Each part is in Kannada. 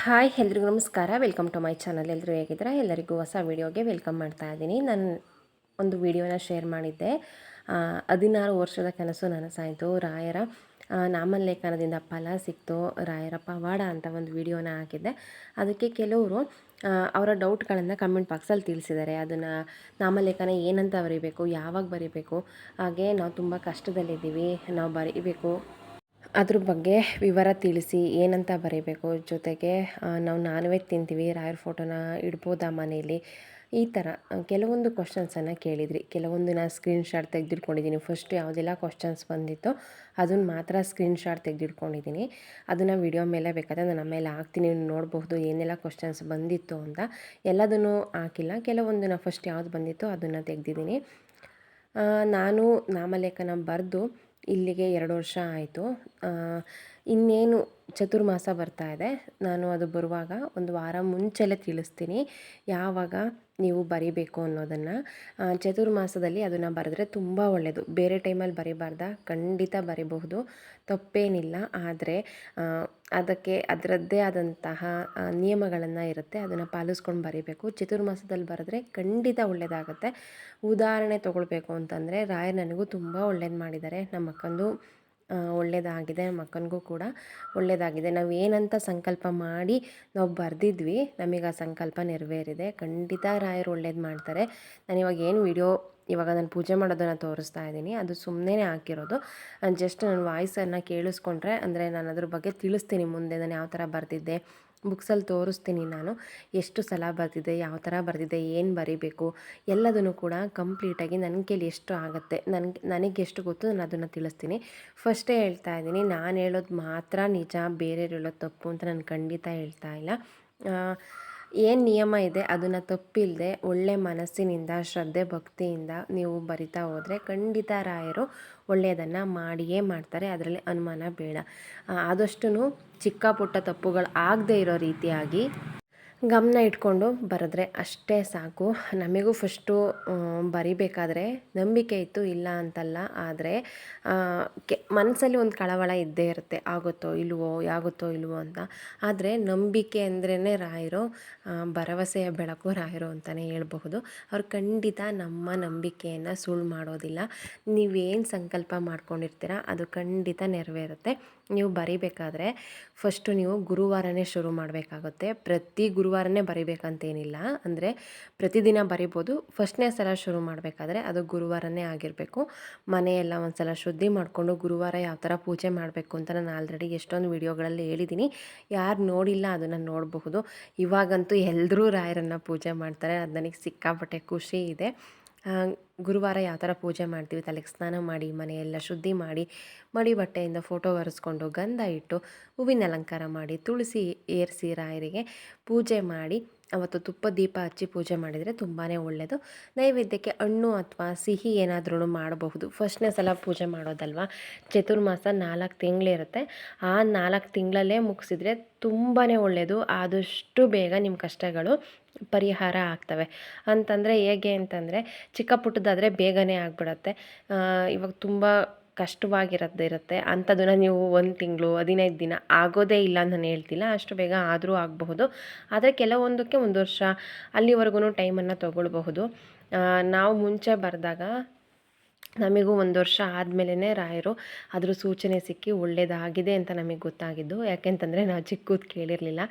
ಹಾಯ್ ಎಲ್ರಿಗೂ ನಮಸ್ಕಾರ. Welcome to my channel. ಎಲ್ಲರೂ ಹೇಗಿದ್ದೀರಾ? ಎಲ್ಲರಿಗೂ ಹೊಸ ವೀಡಿಯೋಗೆ ವೆಲ್ಕಮ್ ಮಾಡ್ತಾ ಇದ್ದೀನಿ. ನಾನು ಒಂದು ವೀಡಿಯೋನ ಶೇರ್ ಮಾಡಿದ್ದೆ. 16 ವರ್ಷದ ಕನಸು ನನಸಾಯಿತು. ರಾಯರ ನಾಮಲೇಖನದಿಂದ ಫಲ ಸಿಕ್ತು, ರಾಯರ ಪವಾಡ ಅಂತ ಒಂದು ವೀಡಿಯೋನ ಹಾಕಿದ್ದೆ. ಅದಕ್ಕೆ ಕೆಲವರು ಅವರ ಡೌಟ್ಗಳನ್ನು ಕಮೆಂಟ್ ಬಾಕ್ಸಲ್ಲಿ ತಿಳಿಸಿದ್ದಾರೆ. ಅದನ್ನು ನಾಮಲೇಖನ ಏನಂತ ಬರೀಬೇಕು, ಯಾವಾಗ ಬರೀಬೇಕು, ಹಾಗೆ ನಾವು ತುಂಬ ಕಷ್ಟದಲ್ಲಿದ್ದೀವಿ, ನಾವು ಬರೀಬೇಕು, ಅದ್ರ ಬಗ್ಗೆ ವಿವರ ತಿಳಿಸಿ, ಏನಂತ ಬರೀಬೇಕು, ಜೊತೆಗೆ ನಾವು ನಾನ್ ವೆಜ್ ತಿಂತೀವಿ, ರಾಯರ ಫೋಟೋನ ಇಡ್ಬೋದಾ ಮನೇಲಿ, ಈ ಥರ ಕೆಲವೊಂದು ಕ್ವಶನ್ಸನ್ನು ಕೇಳಿದ್ರಿ. ಕೆಲವೊಂದು ನಾನು ಸ್ಕ್ರೀನ್ಶಾಟ್ ತೆಗೆದಿಟ್ಕೊಂಡಿದ್ದೀನಿ. ಫಸ್ಟ್ ಯಾವುದೆಲ್ಲ ಕ್ವಶನ್ಸ್ ಬಂದಿತ್ತು ಅದನ್ನು ಮಾತ್ರ ಸ್ಕ್ರೀನ್ಶಾಟ್ ತೆಗೆದಿಟ್ಕೊಂಡಿದ್ದೀನಿ. ಅದನ್ನು ವಿಡಿಯೋ ಮೇಲೆ ಬೇಕಾದರೆ ನಾನು ಆಮೇಲೆ ಹಾಕ್ತೀನಿ, ನೋಡಬಹುದು ಏನೆಲ್ಲ ಕ್ವಶನ್ಸ್ ಬಂದಿತ್ತು ಅಂತ. ಎಲ್ಲದನ್ನು ಹಾಕಿಲ್ಲ, ಕೆಲವೊಂದನ್ನು ಫಸ್ಟ್ ಯಾವುದು ಬಂದಿತ್ತು ಅದನ್ನು ತೆಗೆದಿದ್ದೀನಿ. ನಾನು ನಾಮಲೇಖನ ಬರೆದು ಇಲ್ಲಿಗೆ 2 ವರ್ಷ ಆಯಿತು. ಇನ್ನೇನು ಚತುರ್ಮಾಸ ಬರ್ತಾ ಇದೆ. ನಾನು ಅದು ಬರುವಾಗ ಒಂದು ವಾರ ಮುಂಚೆಲೇ ತಿಳಿಸ್ತೀನಿ ಯಾವಾಗ ನೀವು ಬರಿಬೇಕು ಅನ್ನೋದನ್ನು. ಚತುರ್ಮಾಸದಲ್ಲಿ ಅದನ್ನು ಬರೆದ್ರೆ ತುಂಬ ಒಳ್ಳೆಯದು. ಬೇರೆ ಟೈಮಲ್ಲಿ ಬರಿಬಾರ್ದ? ಖಂಡಿತ ಬರಿಬಹುದು, ತಪ್ಪೇನಿಲ್ಲ. ಆದರೆ ಅದಕ್ಕೆ ಅದರದ್ದೇ ಆದಂತಹ ನಿಯಮಗಳನ್ನು ಇರುತ್ತೆ, ಅದನ್ನು ಪಾಲಿಸ್ಕೊಂಡು ಬರಿಬೇಕು. ಚತುರ್ಮಾಸದಲ್ಲಿ ಬರೆದ್ರೆ ಖಂಡಿತ ಒಳ್ಳೆಯದಾಗುತ್ತೆ. ಉದಾಹರಣೆ ತೊಗೊಳ್ಬೇಕು ಅಂತಂದರೆ, ರಾಯರು ನನಗೂ ತುಂಬ ಒಳ್ಳೇದು ಮಾಡಿದ್ದಾರೆ. ನಮ್ಮ ಅಕ್ಕಂದು ಒಳ್ಳೆಯದಾಗಿದೆ, ನಮ್ಮ ಅಕ್ಕನಿಗೂ ಕೂಡ ಒಳ್ಳೆಯದಾಗಿದೆ. ನಾವು ಏನಂತ ಸಂಕಲ್ಪ ಮಾಡಿ ನಾವು ಬರೆದಿದ್ವಿ, ನಮಗೆ ಆ ಸಂಕಲ್ಪ ನೆರವೇರಿದೆ. ಖಂಡಿತ ರಾಯರು ಒಳ್ಳೇದು ಮಾಡ್ತಾರೆ. ನಾನಿವಾಗ ಏನು ಇವಾಗ ನಾನು ಪೂಜೆ ಮಾಡೋದನ್ನು ತೋರಿಸ್ತಾ ಇದ್ದೀನಿ, ಅದು ಸುಮ್ಮನೆ ಹಾಕಿರೋದು. ಜಸ್ಟ್ ನನ್ನ ವಾಯ್ಸನ್ನು ಕೇಳಿಸ್ಕೊಂಡ್ರೆ, ಅಂದರೆ ನಾನು ಅದ್ರ ಬಗ್ಗೆ ತಿಳಿಸ್ತೀನಿ ಮುಂದೆ ನಾನು ಯಾವ ಥರ ಬರೆದಿದ್ದೆ. ಬುಕ್ಸಲ್ಲಿ ತೋರಿಸ್ತೀನಿ ನಾನು ಎಷ್ಟು ಸಲ ಬರೆದಿದ್ದೆ, ಯಾವ ಥರ ಬರೆದಿದ್ದೆ, ಏನು ಬರೀಬೇಕು, ಎಲ್ಲದನ್ನು ಕೂಡ ಕಂಪ್ಲೀಟಾಗಿ ನನ್ನ ಕೈಲಿ ಎಷ್ಟು ಆಗುತ್ತೆ, ನನಗೆ ಎಷ್ಟು ಗೊತ್ತು ನಾನು ಅದನ್ನು ತಿಳಿಸ್ತೀನಿ. ಫಸ್ಟೇ ಹೇಳ್ತಾ ಇದ್ದೀನಿ, ನಾನು ಹೇಳೋದು ಮಾತ್ರ ನಿಜ, ಬೇರೆಯವ್ರು ಹೇಳೋದು ತಪ್ಪು ಅಂತ ನಾನು ಖಂಡಿತ ಹೇಳ್ತಾ ಇಲ್ಲ. ಏನು ನಿಯಮ ಇದೆ ಅದನ್ನು ತಪ್ಪಿಲ್ಲದೆ ಒಳ್ಳೆ ಮನಸ್ಸಿನಿಂದ, ಶ್ರದ್ಧೆ ಭಕ್ತಿಯಿಂದ ನೀವು ಬರಿತಾ ಹೋದರೆ ಖಂಡಿತ ರಾಯರು ಒಳ್ಳೆಯದನ್ನು ಮಾಡಿಯೇ ಮಾಡ್ತಾರೆ. ಅದರಲ್ಲಿ ಅನುಮಾನ ಬೇಡ. ಆದಷ್ಟು ಚಿಕ್ಕ ಪುಟ್ಟ ತಪ್ಪುಗಳು ಆಗದೇ ಇರೋ ರೀತಿಯಾಗಿ ಗಮನ ಇಟ್ಕೊಂಡು ಬರೆದ್ರೆ ಅಷ್ಟೇ ಸಾಕು. ನಮಗೂ ಫಸ್ಟು ಬರಿಬೇಕಾದ್ರೆ ನಂಬಿಕೆ ಇತ್ತು, ಇಲ್ಲ ಅಂತಲ್ಲ. ಆದರೆ ಮನಸ್ಸಲ್ಲಿ ಒಂದು ಕಳವಳ ಇದ್ದೇ ಇರುತ್ತೆ, ಆಗುತ್ತೋ ಇಲ್ವೋ ಅಂತ. ಆದರೆ ನಂಬಿಕೆ ಅಂದ್ರೇ ರಾಯರು, ಭರವಸೆಯ ಬೆಳಕು ರಾಯರು ಅಂತಲೇ ಹೇಳ್ಬಹುದು. ಅವ್ರು ಖಂಡಿತ ನಮ್ಮ ನಂಬಿಕೆಯನ್ನು ಸುಳ್ಳು ಮಾಡೋದಿಲ್ಲ. ನೀವೇನು ಸಂಕಲ್ಪ ಮಾಡ್ಕೊಂಡಿರ್ತೀರ ಅದು ಖಂಡಿತ ನೆರವೇರುತ್ತೆ. ನೀವು ಬರಿಬೇಕಾದ್ರೆ ಫಸ್ಟು ನೀವು ಗುರುವಾರನೇ ಶುರು ಮಾಡಬೇಕಾಗುತ್ತೆ. ಪ್ರತಿ ಗುರುವಾರನೇ ಬರಿಬೇಕಂತೇನಿಲ್ಲ, ಅಂದರೆ ಪ್ರತಿದಿನ ಬರಿಬೋದು. ಫಸ್ಟ್ನೇ ಸಲ ಶುರು ಮಾಡಬೇಕಾದ್ರೆ ಅದು ಗುರುವಾರನೇ ಆಗಿರಬೇಕು. ಮನೆಯೆಲ್ಲ ಒಂದು ಸಲ ಶುದ್ಧಿ ಮಾಡಿಕೊಂಡು ಗುರುವಾರ ಯಾವ ಥರ ಪೂಜೆ ಮಾಡಬೇಕು ಅಂತ ನಾನು ಆಲ್ರೆಡಿ ಎಷ್ಟೊಂದು ವೀಡಿಯೋಗಳಲ್ಲಿ ಹೇಳಿದ್ದೀನಿ. ಯಾರು ನೋಡಿಲ್ಲ ಅದನ್ನು ನೋಡಬಹುದು. ಇವಾಗಂತೂ ಎಲ್ಲರೂ ರಾಯರನ್ನು ಪೂಜೆ ಮಾಡ್ತಾರೆ, ಅದು ನನಗೆ ಸಿಕ್ಕಾಪಟ್ಟೆ ಖುಷಿ ಇದೆ. ಗುರುವಾರ ಯಾವ ಥರ ಪೂಜೆ ಮಾಡ್ತೀವಿ, ತಲೆಗೆ ಸ್ನಾನ ಮಾಡಿ, ಮನೆಯೆಲ್ಲ ಶುದ್ಧಿ ಮಾಡಿ, ಮಡಿ ಬಟ್ಟೆಯಿಂದ ಫೋಟೋ ಒರೆಸ್ಕೊಂಡು, ಗಂಧ ಇಟ್ಟು, ಹೂವಿನ ಅಲಂಕಾರ ಮಾಡಿ, ತುಳಸಿ ಏರಿಸಿ ರಾಯರಿಗೆ ಪೂಜೆ ಮಾಡಿ, ಅವತ್ತು ತುಪ್ಪ ದೀಪ ಹಚ್ಚಿ ಪೂಜೆ ಮಾಡಿದರೆ ತುಂಬಾ ಒಳ್ಳೆಯದು. ನೈವೇದ್ಯಕ್ಕೆ ಹಣ್ಣು ಅಥವಾ ಸಿಹಿ ಏನಾದ್ರೂ ಮಾಡಬಹುದು. ಫಸ್ಟ್ನೇ ಸಲ ಪೂಜೆ ಮಾಡೋದಲ್ವ. ಚತುರ್ಮಾಸ 4 ತಿಂಗಳಿರುತ್ತೆ. ಆ 4 ತಿಂಗಳಲ್ಲೇ ಮುಗಿಸಿದ್ರೆ ತುಂಬಾ ಒಳ್ಳೆಯದು. ಆದಷ್ಟು ಬೇಗ ನಿಮ್ಮ ಕಷ್ಟಗಳು ಪರಿಹಾರ ಆಗ್ತವೆ. ಅಂತಂದರೆ ಹೇಗೆ ಅಂತಂದರೆ, ಚಿಕ್ಕ ಪುಟ್ಟದಾದರೆ ಬೇಗನೆ ಆಗಿಬಿಡತ್ತೆ. ಇವಾಗ ತುಂಬ ಕಷ್ಟವಾಗಿರೋದಿರುತ್ತೆ, ಅಂಥದ್ದನ್ನು ನೀವು 1 ತಿಂಗಳು 15 ದಿನ ಆಗೋದೇ ಇಲ್ಲ ನಾನು ಹೇಳ್ತಿಲ್ಲ, ಅಷ್ಟು ಬೇಗ ಆದರೂ ಆಗಬಹುದು. ಆದರೆ ಕೆಲವೊಂದಕ್ಕೆ 1 ವರ್ಷ ಅಲ್ಲಿವರೆಗೂ ಟೈಮನ್ನು ತಗೊಳ್ಬಹುದು. ನಾವು ಮುಂಚೆ ಬರೆದಾಗ ನಮಗೂ 1 ವರ್ಷ ಆದಮೇಲೆ ರಾಯರು ಅದ್ರ ಸೂಚನೆ ಸಿಕ್ಕಿ ಒಳ್ಳೆಯದಾಗಿದೆ ಅಂತ ನಮಗೆ ಗೊತ್ತಾಗಿದ್ದು. ಯಾಕೆಂತಂದರೆ ನಾವು ಚಿಕ್ಕದು ಕೇಳಿರಲಿಲ್ಲ,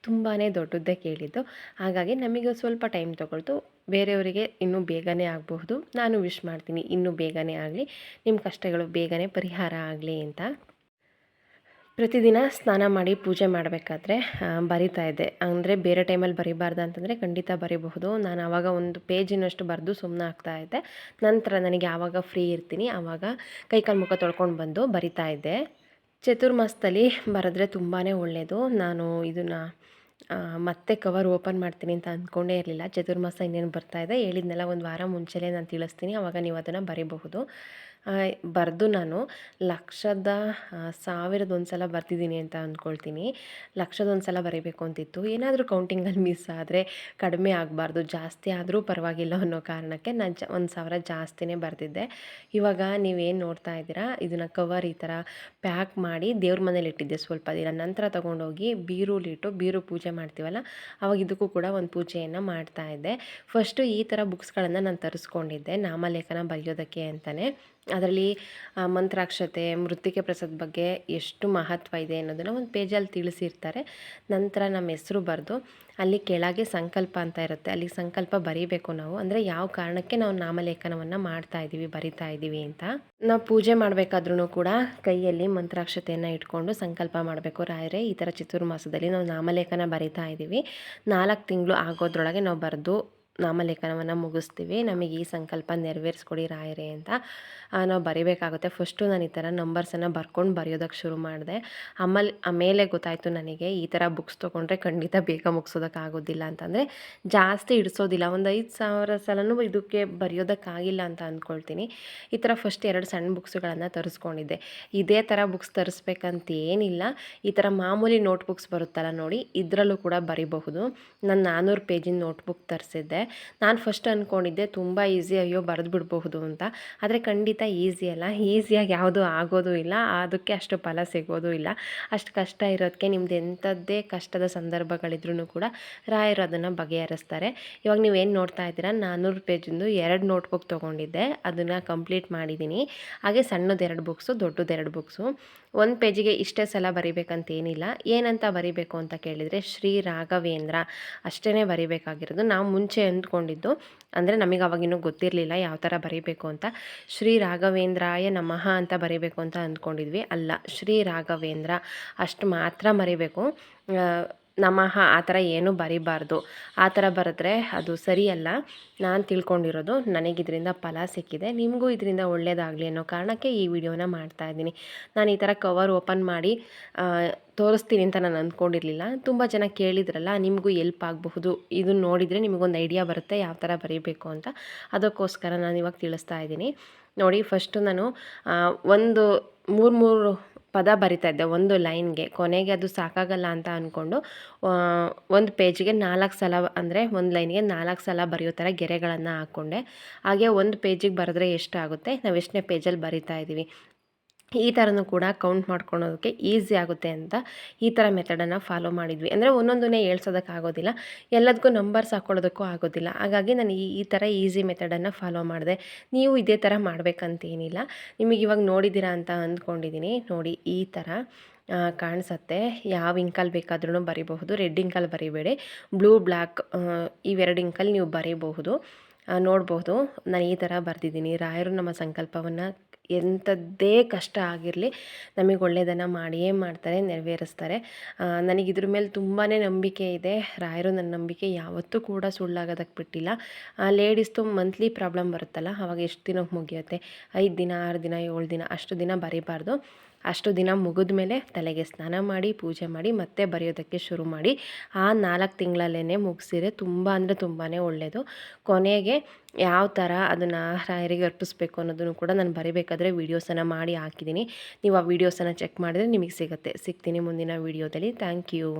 ತುಂಬಾ ದೊಡ್ಡದ್ದೇ ಕೇಳಿದ್ದು. ಹಾಗಾಗಿ ನಮಗೆ ಸ್ವಲ್ಪ ಟೈಮ್ ತೊಗೊಳ್ತು. ಬೇರೆಯವರಿಗೆ ಇನ್ನೂ ಬೇಗನೆ ಆಗಬಹುದು. ನಾನು ವಿಶ್ ಮಾಡ್ತೀನಿ ಇನ್ನೂ ಬೇಗನೆ ಆಗಲಿ, ನಿಮ್ಮ ಕಷ್ಟಗಳು ಬೇಗನೆ ಪರಿಹಾರ ಆಗಲಿ ಅಂತ. ಪ್ರತಿದಿನ ಸ್ನಾನ ಮಾಡಿ ಪೂಜೆ ಮಾಡಬೇಕಾದ್ರೆ ಬರಿತಾ ಇದ್ದೆ. ಅಂದರೆ ಬೇರೆ ಟೈಮಲ್ಲಿ ಬರಿಬಾರ್ದು ಅಂತಂದರೆ ಖಂಡಿತ ಬರಿಬಹುದು. ನಾನು ಆವಾಗ ಒಂದು ಪೇಜಿನಷ್ಟು ಬರೆದು ಸುಮ್ಮನೆ ಆಗ್ತಾಯಿದ್ದೆ. ನಂತರ ನನಗೆ ಯಾವಾಗ ಫ್ರೀ ಇರ್ತೀನಿ ಆವಾಗ ಕೈಕಾಲು ಮುಖ ತೊಳ್ಕೊಂಡು ಬಂದು ಬರಿತಾ ಇದ್ದೆ. ಚತುರ್ಮಾಸದಲ್ಲಿ ಬರೆದ್ರೆ ತುಂಬಾ ಒಳ್ಳೆಯದು. ನಾನು ಇದನ್ನು ಮತ್ತೆ ಕವರ್ ಓಪನ್ ಮಾಡ್ತೀನಿ ಅಂತ ಅಂದ್ಕೊಂಡೇ ಇರಲಿಲ್ಲ. ಚತುರ್ಮಾಸ ಇನ್ನೇನು ಬರ್ತಾಯಿದೆ ಹೇಳಿದ್ನೆಲ್ಲ ಒಂದು ವಾರ ಮುಂಚೆನೇ ನಾನು ತಿಳಿಸ್ತೀನಿ, ಆವಾಗ ನೀವು ಅದನ್ನು ಬರೀಬಹುದು. ಬರೆದು ನಾನು ಲಕ್ಷದ ಸಾವಿರದ ಸಲ ಬರ್ತಿದ್ದೀನಿ ಅಂತ ಅಂದ್ಕೊಳ್ತೀನಿ. ಲಕ್ಷದ ಸಲ ಬರೀಬೇಕು ಅಂತಿತ್ತು. ಏನಾದರೂ ಕೌಂಟಿಂಗಲ್ಲಿ ಮಿಸ್ ಆದರೆ ಕಡಿಮೆ ಆಗಬಾರ್ದು, ಜಾಸ್ತಿ ಆದರೂ ಪರವಾಗಿಲ್ಲ ಅನ್ನೋ ಕಾರಣಕ್ಕೆ ನಾನು 1,000 ಜಾಸ್ತಿನೇ ಬರೆದಿದ್ದೆ. ಇವಾಗ ನೀವೇನು ನೋಡ್ತಾ ಇದ್ದೀರಾ, ಇದನ್ನು ಕವರ್ ಈ ಥರ ಪ್ಯಾಕ್ ಮಾಡಿ ದೇವ್ರ ಮನೇಲಿ ಇಟ್ಟಿದ್ದೆ ಸ್ವಲ್ಪ ದಿನ. ನಂತರ ತೊಗೊಂಡೋಗಿ ಬೀರೂಲಿಟ್ಟು ಬೀರು ಪೂಜೆ ಮಾಡ್ತೀವಲ್ಲ, ಆವಾಗ ಇದಕ್ಕೂ ಕೂಡ ಒಂದು ಪೂಜೆಯನ್ನು ಮಾಡ್ತಾಯಿದ್ದೆ. ಫಸ್ಟು ಈ ಥರ ಬುಕ್ಸ್ಗಳನ್ನು ನಾನು ತರಿಸ್ಕೊಂಡಿದ್ದೆ ನಾಮಲೇಖನ ಬರೆಯೋದಕ್ಕೆ ಅಂತಲೇ. ಅದರಲ್ಲಿ ಮಂತ್ರಾಕ್ಷತೆ, ಮೃತ್ತಿಕೆ ಪ್ರಸಾದ ಬಗ್ಗೆ ಎಷ್ಟು ಮಹತ್ವ ಇದೆ ಅನ್ನೋದನ್ನು ಒಂದು ಪೇಜಲ್ಲಿ ತಿಳಿಸಿರ್ತಾರೆ. ನಂತರ ನಮ್ಮ ಹೆಸರು ಬರೆದು ಅಲ್ಲಿ ಕೆಳಗೆ ಸಂಕಲ್ಪ ಅಂತ ಇರುತ್ತೆ, ಅಲ್ಲಿ ಸಂಕಲ್ಪ ಬರೀಬೇಕು ನಾವು. ಅಂದರೆ ಯಾವ ಕಾರಣಕ್ಕೆ ನಾವು ನಾಮಲೇಖನವನ್ನು ಮಾಡ್ತಾ ಇದ್ದೀವಿ, ಬರಿತಾ ಇದ್ದೀವಿ ಅಂತ. ನಾವು ಪೂಜೆ ಮಾಡಬೇಕಾದ್ರೂ ಕೂಡ ಕೈಯಲ್ಲಿ ಮಂತ್ರಾಕ್ಷತೆಯನ್ನು ಇಟ್ಕೊಂಡು ಸಂಕಲ್ಪ ಮಾಡಬೇಕು. ರಾಯರೇ, ಈ ಥರ ಚಾತುರ್ಮಾಸದಲ್ಲಿ ನಾವು ನಾಮಲೇಖನ ಬರಿತಾ ಇದ್ದೀವಿ, 4 ತಿಂಗಳು ಆಗೋದ್ರೊಳಗೆ ನಾವು ಬರೆದು ನಾಮಲೇಖನವನ್ನು ಮುಗಿಸ್ತೀವಿ, ನಮಗೆ ಈ ಸಂಕಲ್ಪ ನೆರವೇರಿಸ್ಕೊಡಿ ರಾಯರೇ ಅಂತ ನಾವು ಬರಿಬೇಕಾಗುತ್ತೆ. ಫಸ್ಟು ನಾನು ಈ ಥರ ನಂಬರ್ಸನ್ನು ಬರ್ಕೊಂಡು ಬರೆಯೋದಕ್ಕೆ ಶುರು ಮಾಡಿದೆ. ಆಮೇಲೆ ಗೊತ್ತಾಯಿತು ನನಗೆ, ಈ ಥರ ಬುಕ್ಸ್ ತೊಗೊಂಡ್ರೆ ಖಂಡಿತ ಬೇಗ ಮುಗಿಸೋದಕ್ಕಾಗೋದಿಲ್ಲ ಅಂತಂದರೆ ಜಾಸ್ತಿ ಇಡಿಸೋದಿಲ್ಲ. ಒಂದು 5,000 ಸಲನೂ ಇದಕ್ಕೆ ಬರೆಯೋದಕ್ಕಾಗಿಲ್ಲ ಅಂತ ಅಂದ್ಕೊಳ್ತೀನಿ. ಈ ಥರ ಫಸ್ಟ್ 2 ಸಣ್ಣ ಬುಕ್ಸ್ಗಳನ್ನು ತರಿಸ್ಕೊಂಡಿದ್ದೆ. ಇದೇ ಥರ ಬುಕ್ಸ್ ತರಿಸ್ಬೇಕಂತ ಏನಿಲ್ಲ, ಈ ಥರ ಮಾಮೂಲಿ ನೋಟ್ಬುಕ್ಸ್ ಬರುತ್ತಲ್ಲ ನೋಡಿ, ಇದರಲ್ಲೂ ಕೂಡ ಬರಿಬಹುದು. ನಾನು 400 ಪೇಜಿನ ನೋಟ್ಬುಕ್ ತರಿಸಿದ್ದೆ. ನಾನು ಫಸ್ಟ್ ಅಂದ್ಕೊಂಡಿದ್ದೆ ತುಂಬ ಈಸಿ, ಅಯ್ಯೋ ಬರೆದು ಬಿಡಬಹುದು ಅಂತ. ಆದರೆ ಖಂಡಿತ ಈಸಿ ಅಲ್ಲ, ಈಸಿಯಾಗಿ ಯಾವುದೂ ಆಗೋದು ಇಲ್ಲ, ಅದಕ್ಕೆ ಅಷ್ಟು ಫಲ ಸಿಗೋದು ಇಲ್ಲ. ಅಷ್ಟು ಕಷ್ಟ ಇರೋದಕ್ಕೆ ನಿಮ್ದು ಎಂಥದ್ದೇ ಕಷ್ಟದ ಸಂದರ್ಭಗಳಿದ್ರೂ ಕೂಡ ರಾಯರು ಅದನ್ನು ಬಗೆಹರಿಸ್ತಾರೆ. ಇವಾಗ ನೀವೇನು ನೋಡ್ತಾ ಇದ್ದೀರಾ, 400 ಪೇಜಿಂದು 2 ನೋಟ್ಬುಕ್ ತೊಗೊಂಡಿದ್ದೆ, ಅದನ್ನು ಕಂಪ್ಲೀಟ್ ಮಾಡಿದ್ದೀನಿ. ಹಾಗೆ ಸಣ್ಣದು 2 ಬುಕ್ಸು, ದೊಡ್ಡದು 2 ಬುಕ್ಸು. 1 ಪೇಜಿಗೆ ಇಷ್ಟೇ ಸಲ ಬರಿಬೇಕಂತೇನಿಲ್ಲ. ಏನಂತ ಬರಿಬೇಕು ಅಂತ ಕೇಳಿದರೆ ಶ್ರೀ ರಾಘವೇಂದ್ರ ಅಷ್ಟೇ ಬರಿಬೇಕಾಗಿರೋದು. ನಾವು ಮುಂಚೆ ಅಂದ್ಕೊಂಡಿದ್ದು, ಅಂದರೆ ನಮಗೆ ಅವಾಗಿನ್ನೂ ಗೊತ್ತಿರಲಿಲ್ಲ ಯಾವ ಥರ ಬರೀಬೇಕು ಅಂತ, ಶ್ರೀ ರಾಘವೇಂದ್ರಾಯ ನಮಃ ಅಂತ ಬರೀಬೇಕು ಅಂತ ಅಂದ್ಕೊಂಡಿದ್ವಿ. ಅಲ್ಲ, ಶ್ರೀ ರಾಘವೇಂದ್ರ ಅಷ್ಟು ಮಾತ್ರ ಬರೀಬೇಕು. ನಮಃ ಆ ಥರ ಏನೂ ಬರಿಬಾರ್ದು. ಆ ಥರ ಬರೆದ್ರೆ ಅದು ಸರಿಯಲ್ಲ. ನಾನು ತಿಳ್ಕೊಂಡಿರೋದು, ನನಗಿದರಿಂದ ಫಲ ಸಿಕ್ಕಿದೆ, ನಿಮಗೂ ಇದರಿಂದ ಒಳ್ಳೆಯದಾಗಲಿ ಅನ್ನೋ ಕಾರಣಕ್ಕೆ ಈ ವಿಡಿಯೋನ ಮಾಡ್ತಾಯಿದ್ದೀನಿ. ನಾನು ಈ ಥರ ಕವರ್ ಓಪನ್ ಮಾಡಿ ತೋರಿಸ್ತೀನಿ ಅಂತ ನಾನು ಅಂದ್ಕೊಂಡಿರಲಿಲ್ಲ. ತುಂಬ ಜನ ಕೇಳಿದ್ರಲ್ಲ, ನಿಮಗೂ ಎಲ್ಪ್ ಆಗಬಹುದು, ಇದನ್ನು ನೋಡಿದರೆ ನಿಮಗೊಂದು ಐಡಿಯಾ ಬರುತ್ತೆ ಯಾವ ಥರ ಬರೀಬೇಕು ಅಂತ. ಅದಕ್ಕೋಸ್ಕರ ನಾನು ಇವಾಗ ತಿಳಿಸ್ತಾ ಇದ್ದೀನಿ ನೋಡಿ. ಫಸ್ಟು ನಾನು ಒಂದು 3 ಪದ ಬರಿತಾ ಇದ್ದೆ ಒಂದು ಲೈನ್ಗೆ. ಕೊನೆಗೆ ಅದು ಸಾಕಾಗಲ್ಲ ಅಂತ ಅಂದ್ಕೊಂಡು 1 ಪೇಜಿಗೆ 4 ಸಲ, ಅಂದರೆ ಒಂದು ಲೈನಿಗೆ 4 ಸಲ ಬರೆಯೋ ಥರ ಗೆರೆಗಳನ್ನು ಹಾಕ್ಕೊಂಡೆ. ಹಾಗೆ 1 ಪೇಜಿಗೆ ಬರೆದ್ರೆ ಎಷ್ಟಾಗುತ್ತೆ, ನಾವು ಎಷ್ಟನೇ ಪೇಜಲ್ಲಿ ಬರಿತಾ ಇದ್ದೀವಿ, ಈ ಥರನೂ ಕೂಡ ಕೌಂಟ್ ಮಾಡ್ಕೊಳೋದಕ್ಕೆ ಈಸಿ ಆಗುತ್ತೆ ಅಂತ ಈ ಥರ ಮೆಥಡನ್ನು ಫಾಲೋ ಮಾಡಿದ್ವಿ. ಅಂದರೆ ಒಂದೊಂದನ್ನೇ ಹೇಳ್ಸೋದಕ್ಕಾಗೋದಿಲ್ಲ, ಎಲ್ಲದಕ್ಕೂ ನಂಬರ್ಸ್ ಹಾಕ್ಕೊಳ್ಳೋದಕ್ಕೂ ಆಗೋದಿಲ್ಲ. ಹಾಗಾಗಿ ನಾನು ಈ ಥರ ಈಸಿ ಮೆಥಡನ್ನು ಫಾಲೋ ಮಾಡಿದೆ. ನೀವು ಇದೇ ಥರ ಮಾಡಬೇಕಂತೇನಿಲ್ಲ. ನಿಮಗೆ ಇವಾಗ ನೋಡಿದ್ದೀರಾ ಅಂತ ಅಂದ್ಕೊಂಡಿದ್ದೀನಿ. ನೋಡಿ, ಈ ಥರ ಕಾಣಿಸುತ್ತೆ. ಯಾವ ಇಂಕಲ್ಲಿ ಬೇಕಾದ್ರೂ ಬರೀಬಹುದು. ರೆಡ್ ಇಂಕಲ್ಲಿ ಬರೀಬೇಡಿ, ಬ್ಲೂ ಬ್ಲ್ಯಾಕ್ ಇವೆರಡು ಇಂಕಲ್ಲಿ ನೀವು ಬರೀಬಹುದು. ನೋಡ್ಬೋದು ನಾನು ಈ ಥರ ಬರೆದಿದ್ದೀನಿ. ರಾಯರು ನಮ್ಮ ಸಂಕಲ್ಪವನ್ನು ಎಂಥದ್ದೇ ಕಷ್ಟ ಆಗಿರಲಿ ನಮಗೆ ಒಳ್ಳೆಯದನ್ನು ಮಾಡಿಯೇ ಮಾಡ್ತಾರೆ, ನೆರವೇರಿಸ್ತಾರೆ. ನನಗಿದ್ರ ಮೇಲೆ ತುಂಬಾ ನಂಬಿಕೆ ಇದೆ. ರಾಯರು ನನ್ನ ನಂಬಿಕೆ ಯಾವತ್ತೂ ಕೂಡ ಸುಳ್ಳಾಗೋದಕ್ಕೆ ಬಿಟ್ಟಿಲ್ಲ. ಲೇಡೀಸ್ದು ಮಂತ್ಲಿ ಪ್ರಾಬ್ಲಮ್ ಬರುತ್ತಲ್ಲ, ಆವಾಗ ಎಷ್ಟು ದಿನಕ್ಕೆ ಮುಗಿಯುತ್ತೆ, 5 ದಿನ 6 ದಿನ 7 ದಿನ ಅಷ್ಟು ದಿನ ಬರೀಬಾರ್ದು. ಅಷ್ಟು ದಿನ ಮುಗಿದ ಮೇಲೆ ತಲೆಗೆ ಸ್ನಾನ ಮಾಡಿ ಪೂಜೆ ಮಾಡಿ ಮತ್ತೆ ಬರೆಯೋದಕ್ಕೆ ಶುರು ಮಾಡಿ. ಆ 4 ತಿಂಗಳಲ್ಲೇ ಮುಗಿಸಿದ್ರೆ ತುಂಬ ಅಂದರೆ ತುಂಬಾ ಒಳ್ಳೆಯದು. ಕೊನೆಗೆ ಯಾವ ಥರ ಅದನ್ನು ರಾಯರಿಗೆ ಅರ್ಪಿಸ್ಬೇಕು ಅನ್ನೋದನ್ನು ಕೂಡ ನಾನು ಬರಿಬೇಕಾದ್ರೆ ವೀಡಿಯೋಸನ್ನು ಮಾಡಿ ಹಾಕಿದ್ದೀನಿ. ನೀವು ಆ ವೀಡಿಯೋಸನ್ನು ಚೆಕ್ ಮಾಡಿದ್ರೆ ನಿಮಗೆ ಸಿಗುತ್ತೆ. ಸಿಗ್ತೀನಿ ಮುಂದಿನ ವೀಡಿಯೋದಲ್ಲಿ. Thank you.